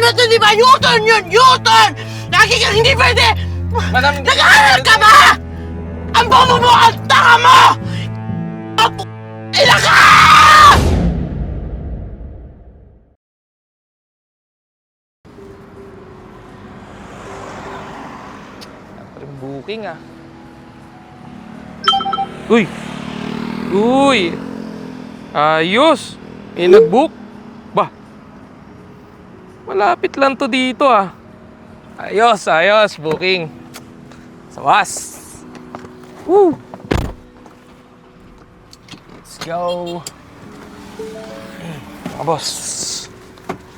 na to, di ba? U-turn yun! U-turn! Lagi kang hindi pwede! Madam, hindi... Nag-aaral ka ba? Ang bobo mo! Ang tanga mo! Ila ka! Parang booking ah. Uy! Uy! Ayos! Nag-book? Bah! Malapit lang to dito ah. Ayos, ayos, booking. Sawas! Woo! Let's go! Mga boss!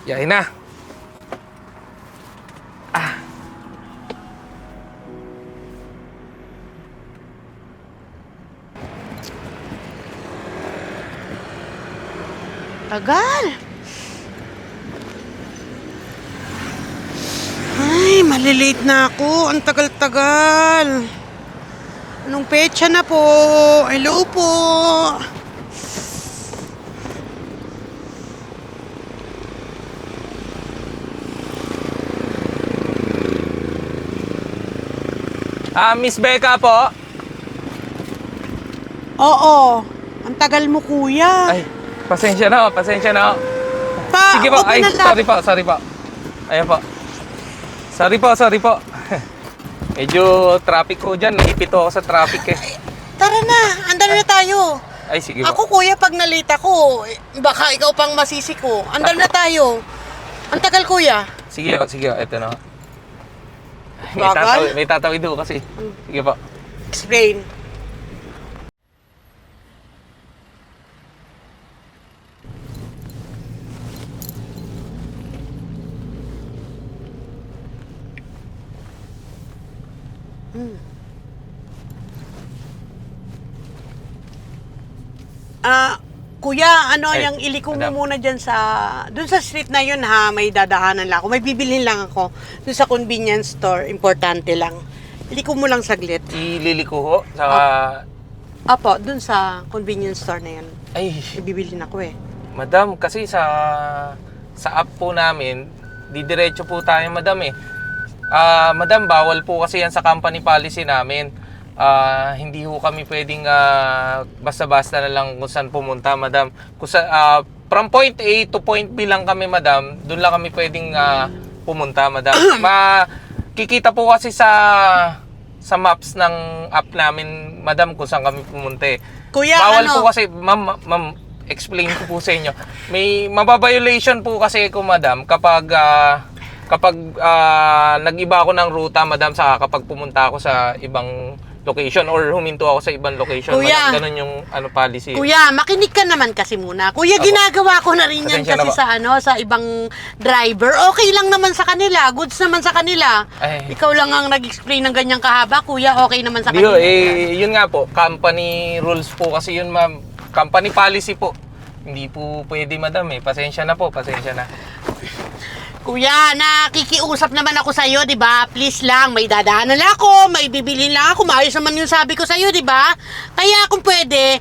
Yain na! Tagal! Ay, malilate na ako. Ang tagal-tagal. Anong petsa na po? Hello po. Miss Becca po? Oo. Ang tagal mo, kuya. Ay, pasensya na, pasensya na. Sige po, open ay, na lang. sorry po. Ayan po. Sorry po. Medyo traffic ko dyan, naipito ako sa traffic eh. Tara na, andal na tayo. Ay, sige po. Ako, kuya, pag nalita ko, baka ikaw pang masisi ko. Andal na tayo. Ang tagal, kuya. Sige, eto na. Bagal? May tatawid ho kasi. Sige po. Explain. Kuya, ano Ay, yung iliko mo madam. muna dyan dun sa street na yun ha, may dadaanan lang ako. May bibilhin lang ako. Dun sa convenience store, importante lang. Iliko mo lang saglit. Ililiko ho sa... Apo, dun sa convenience store na yun. Ay, May bibilhin ako eh. madam, kasi sa app po namin, didiretso po tayo, madam eh. Madam, bawal po kasi yan sa company policy namin. Hindi ho kami pwedeng basta-basta na lang kung saan pumunta, madam. From point A to point B lang kami, madam. Doon lang kami pwedeng pumunta, madam. Makikita po kasi sa maps ng app namin, madam, kung saan kami pumunta eh. Kuya, Bawal ano? po kasi, ma'am, explain ko po sa inyo. May mababiolation po kasi ko, madam, kapag nag-iba ako ng ruta, madam, saka kapag pumunta ako sa ibang location or huminto ako sa ibang location, Kuya. madam, ganun yung policy. Kuya, makinig ka naman kasi muna. Kuya, Apo. ginagawa ko na rin yan Pasensya na kasi po. sa ibang driver. Okay lang naman sa kanila. Goods naman sa kanila. Ay. Ikaw lang ang nag-explain ng ganyang kahaba. Kuya, okay naman sa Hindi ho, kanila. yun nga po, company rules po kasi yun, ma'am. Company policy po. Hindi po pwede, madam eh. Pasensya na po, pasensya na. Kuya, nakikiusap naman ako sa'yo, di ba? Please lang, may dadaanan lang ako, may bibilhin lang ako. Maayos naman yung sabi ko sa'yo, di ba? Kaya kung pwede,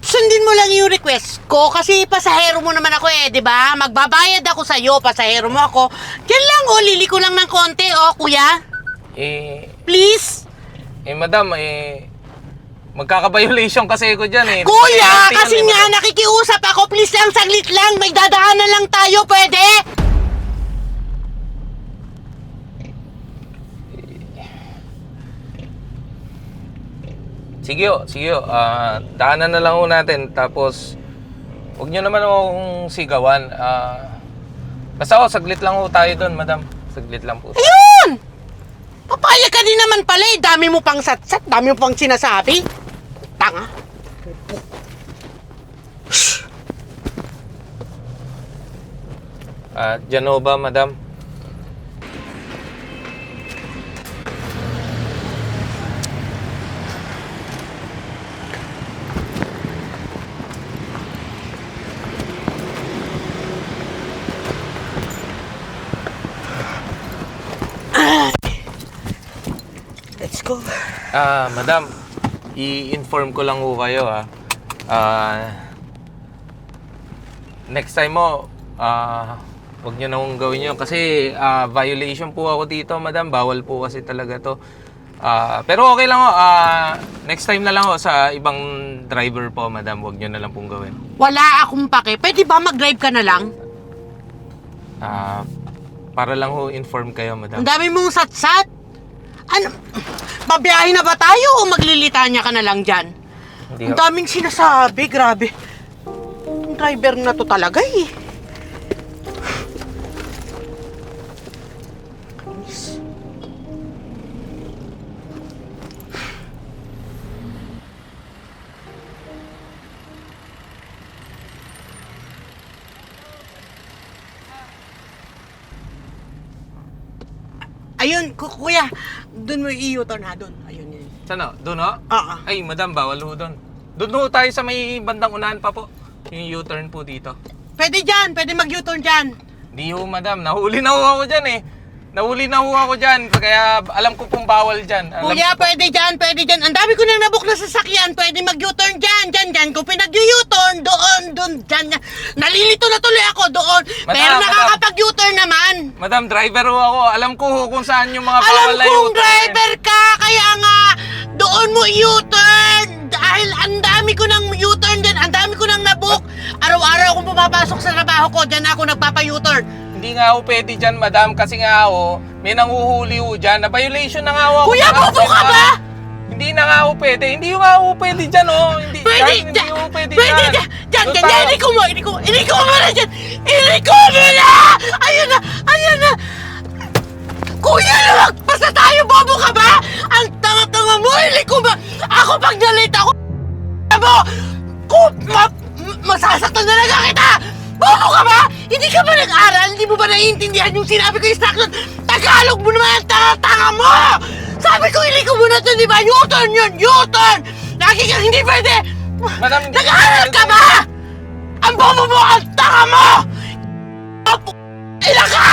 sundin mo lang yung request ko kasi pasahero mo naman ako eh, di ba? Magbabayad ako sa'yo, pasahero mo ako. Yan lang, lili ko lang ng konti, kuya. Please? Madam, magkaka-violation kasi ako dyan eh. Kuya, Penalty kasi yan, nga madam. nakikiusap ako, please lang, saglit lang, may dadaanan lang tayo, pwede? Sige ho. Daanan na lang ho natin. Tapos, huwag nyo naman akong sigawan. Basta saglit lang ho tayo doon, madam. Saglit lang po. Ayun! Papayag ka din naman pala eh. Dami mo pang satsat, dami mo pang sinasabi. Tanga. Dyan ho ba, madam? Let's go. Madam, i-inform ko lang ho kayo ha. Next time mo, Huwag nyo na kong gawin yun kasi violation po ako dito, madam. Bawal po kasi talaga to. Pero okay lang ho. Next time na lang ho sa ibang driver po, madam. Huwag nyo na lang pong gawin. Wala akong pake. Pwede ba mag-drive ka na lang? Para lang ho inform kayo, madam. Ang dami mong satsat. Ano? Babiyahin na ba tayo o maglilitanya ka na lang dyan? Hindi Ang daming sinasabi, grabe. Ang driver na to talaga eh. Ayun, kuya, doon mo i-u-turn ha, doon. Ayun yun. Sana? Doon ho? Oo. Ay, madam, bawal ho doon. Doon ho tayo sa may bandang unahan pa po. Yung U-turn po dito. Pwede dyan, pwede mag-u-turn dyan. Di ho, madam. Nahuli na ho ako dyan eh. Nahuli na ho ako dyan. Kaya alam ko pong bawal dyan. Kuya, pwede dyan, pwede dyan. Ang dami ko na nabook na sasakyan. Pwede mag-u-turn dyan, dyan. Kung pinag-u-turn, doon, dyan. Nalilito na tuloy ako doon. Pero nakakapag-u-turn naman. Madam, driver ho ako. Alam ko ho kung saan yung mga Alam bawal na kong U-turn. driver ka, kaya nga doon mo u-turn. Dahil ang dami ko ng u-turn din, ang dami ko ng nabook. Araw-araw akong pumapasok sa trabaho ko, dyan ako nagpapa-u-turn. Hindi nga ho pwede dyan, madam. Kasi nga ho, may nanguhuli ho dyan. Na violation na nga ho ako. Kuya, bobo ka ba? Hindi na nga ho pwede. Hindi nga ho pwede dyan ho. Hindi, Pwede hindi dyan, ho pwede pwede dyan. dyan, Doon dyan, tayo. iliko mo na dyan. Iliko mo na! Ayun na. Kuya, basta tayo, bobo ka ba? Ang tanga-tanga mo, iliko mo. Ako pag nalate ako, mo, masasaktan na lang kita. Bobo ka ba? Hindi ka ba nag-aral? Hindi mo ba naiintindihan yung sinabi ko instruction? Tagalog mo naman ang tanga-tanga mo! Sabi ko, iliko mo na ito, di ba? U-turn yun, U-turn! Lagi kang hindi pwede! Madam, hindi- Nag-aaral ka ba? Ang bobo mo, ang tanga mo! Ilan ka!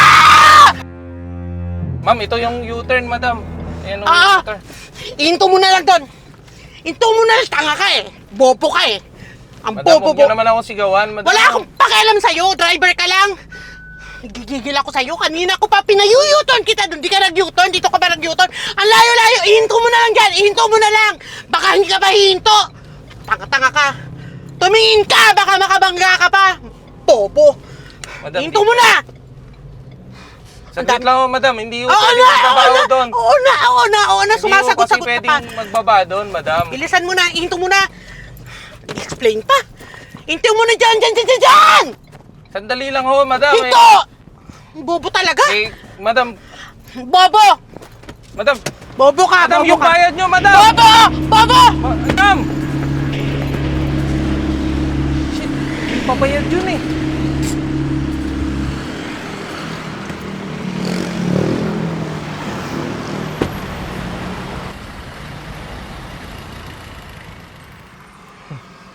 Ma'am, ito yung U-turn, madam. Ayan yung Ah! U-turn. Ihinto mo na lang doon. Hinto mo na lang, tanga ka eh. Bobo ka eh. Ang Madam, bobo huwag nyo mo. naman ako sigawan, madam. Wala akong pakialam sa'yo, driver ka lang. Nagigigil ako sa'yo. Kanina ko pa pinayu-u-turn kita doon. Di ka nag-u-turn, dito ka ba nag-u-turn? Ang layo-layo, ihinto mo na lang dyan. Ihinto mo na lang. Baka hindi ka pa hihinto. Tanga-tanga ka. Tumingin ka, baka makabangga ka pa. Bobo. Madam, Ihinto mo na. Saglit lang ho, madam. Hindi ho Oo pwede na, magbaba doon. Oo na. Sumasagot-sagot Hindi ho kasi ka pa. pwedeng magbaba doon, madam. Bilisan mo na, ihinto mo na. I-explain pa. Hinto mo na dyan. Sandali lang ho, madam. Hinto! Bobo talaga. Madam, Bobo! madam. Bobo ka, Madam, bobo yung ka. bayad nyo, madam. Bobo! Madam! Shit, pabayad yun eh.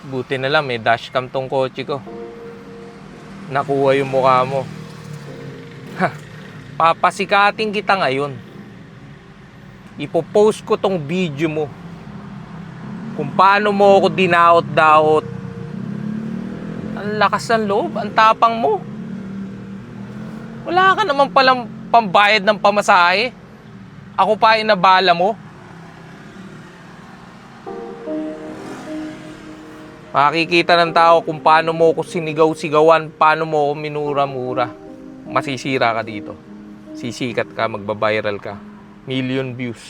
Buti na lang, may dashcam tong kotse ko. Nakuha yung mukha mo. Ha, papasikating kita ngayon. Ipopost ko tong video mo. Kung paano mo ako dinaot-daot. Ang lakas ng loob, ang tapang mo. Wala ka naman palang pambayad ng pamasahe. Ako pa inabala mo. Makikita ng tao kung paano mo ako sinigaw-sigawan, paano mo ako minura-mura. Masisira ka dito. Sisikat ka, magbabiral ka. Million views.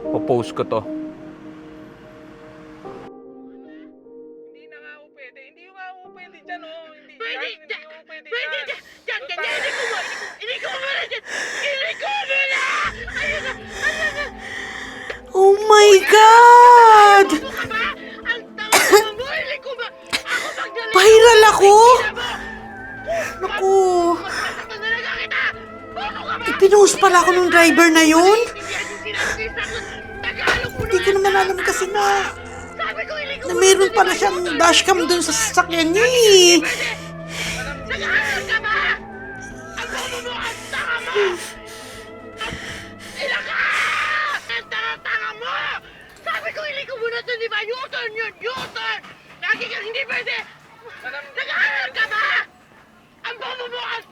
Popost ko to. Hindi na nga ako pwede. Hindi nga ako pwede dyan, oh. Hindi, Pwede hindi dyan. ako pwede Pwede dyan. dyan. Iliko mo na dyan. Iliko mo na. Ayun na. Oh my God! Bobo ka ba? Ang tanga mo, iliko mo. Ako magdala. Viral ako? Naku. Masasaktan na lang kita. Bobo ka ba? Ipinost pala ako ng driver na yun? Hindi ko naman alam kasi na meron pala siyang dashcam dun sa sasakyan niya eh. Nag-aaral ka ba? Ang bobo mo, ang tanga mo! Ilan ka! Ang tanga-tanga mo! Sabi ko, iliko mo na ito, di ba? U-turn yun, U-turn! Lagi kang hindi pwede! Nag-aaral ka ba? Ang bobo mo, ang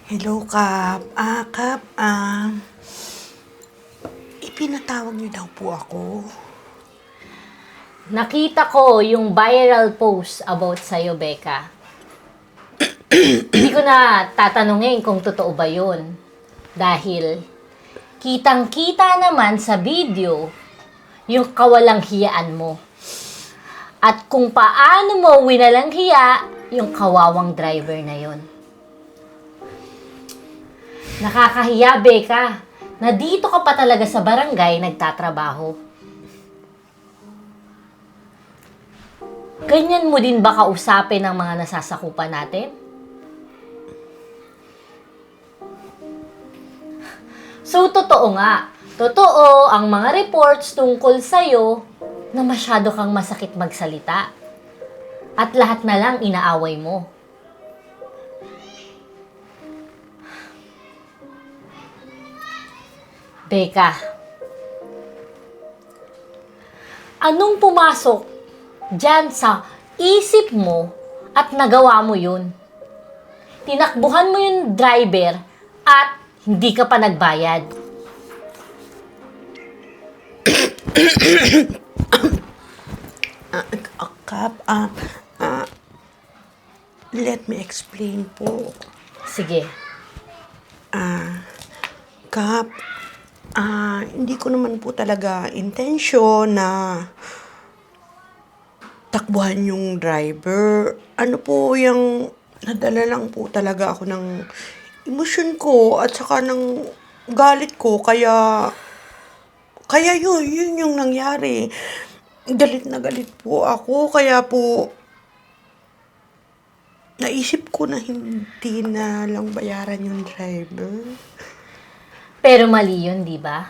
Hello, Kap. Kap, ipinatawag niyo daw po ako. Nakita ko yung viral post about sa'yo, Becca. Hindi ko na tatanungin kung totoo ba yun. Dahil, kitang-kita naman sa video yung kawalang hiyaan mo. At kung paano mo winalang hiya yung kawawang driver na yun. Nakakahiya, Becca, na dito ka pa talaga sa barangay nagtatrabaho. Ganyan mo din ba kausapin ang mga nasasakupan natin? So, totoo nga. Totoo ang mga reports tungkol sa'yo na masyado kang masakit magsalita. At lahat na lang inaaway mo. Becca, anong pumasok dyan sa isip mo at nagawa mo yun? Tinakbuhan mo yung driver at hindi ka pa nagbayad. Kap, let me explain po. Sige. Kap, hindi ko naman po talaga intensyon na takbuhan yung driver. Ano po yung nadala lang po talaga ako ng emosyon ko at saka ng galit ko. Kaya yun yung nangyari. Galit na galit po ako. Kaya po naisip ko na hindi na lang bayaran yung driver. Pero mali yun, di ba?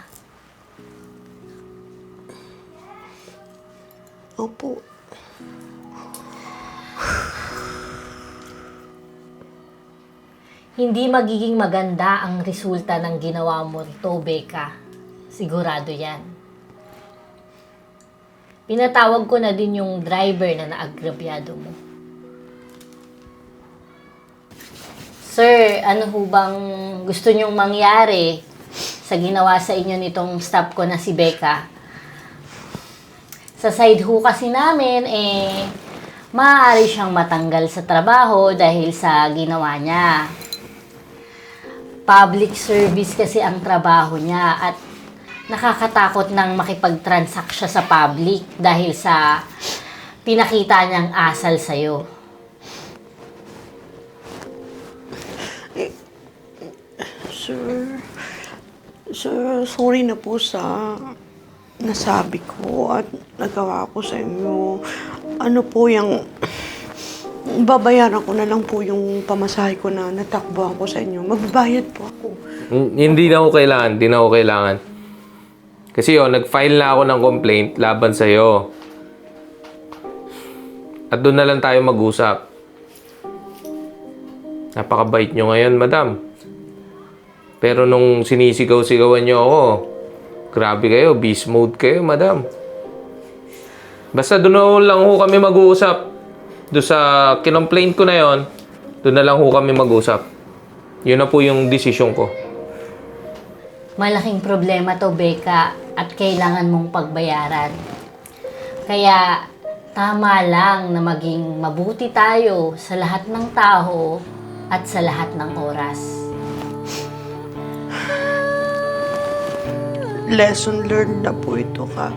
Opo. Hindi magiging maganda ang resulta ng ginawa mo to, Becca. Sigurado yan. Pinatawag ko na din yung driver na naagrabyado mo. Sir, ano ho bang gusto nyong mangyari sa ginawa sa inyo nitong staff ko na si Becca? Sa side ho kasi namin, maaari siyang matanggal sa trabaho dahil sa ginawa niya. Public service kasi ang trabaho niya at nakakatakot nang makipag-transact siya sa public dahil sa pinakita niyang asal sa'yo. Sir, sorry na po sa nasabi ko at nagawa ko sa inyo. Ano po yung babayaran ko na lang po yung pamasahe ko na natakbuhan ko sa inyo. Magbabayad po ako. Hindi na ako kailangan. Kasi nag-file na ako ng complaint laban sa'yo. At doon na lang tayo mag-usap. Napakabait nyo ngayon, madam. Pero nung sinisigaw-sigawan nyo ako, grabe kayo, beast mode kayo, madam. Basta doon lang ho kami mag-uusap. Doon sa kinomplaint ko na yon, doon na lang ho kami mag-usap. Yun na po yung desisyon ko. Malaking problema to, Becca, at kailangan mong pagbayaran. Kaya, tama lang na maging mabuti tayo sa lahat ng tao at sa lahat ng oras. Lesson learned na po ito, Kap.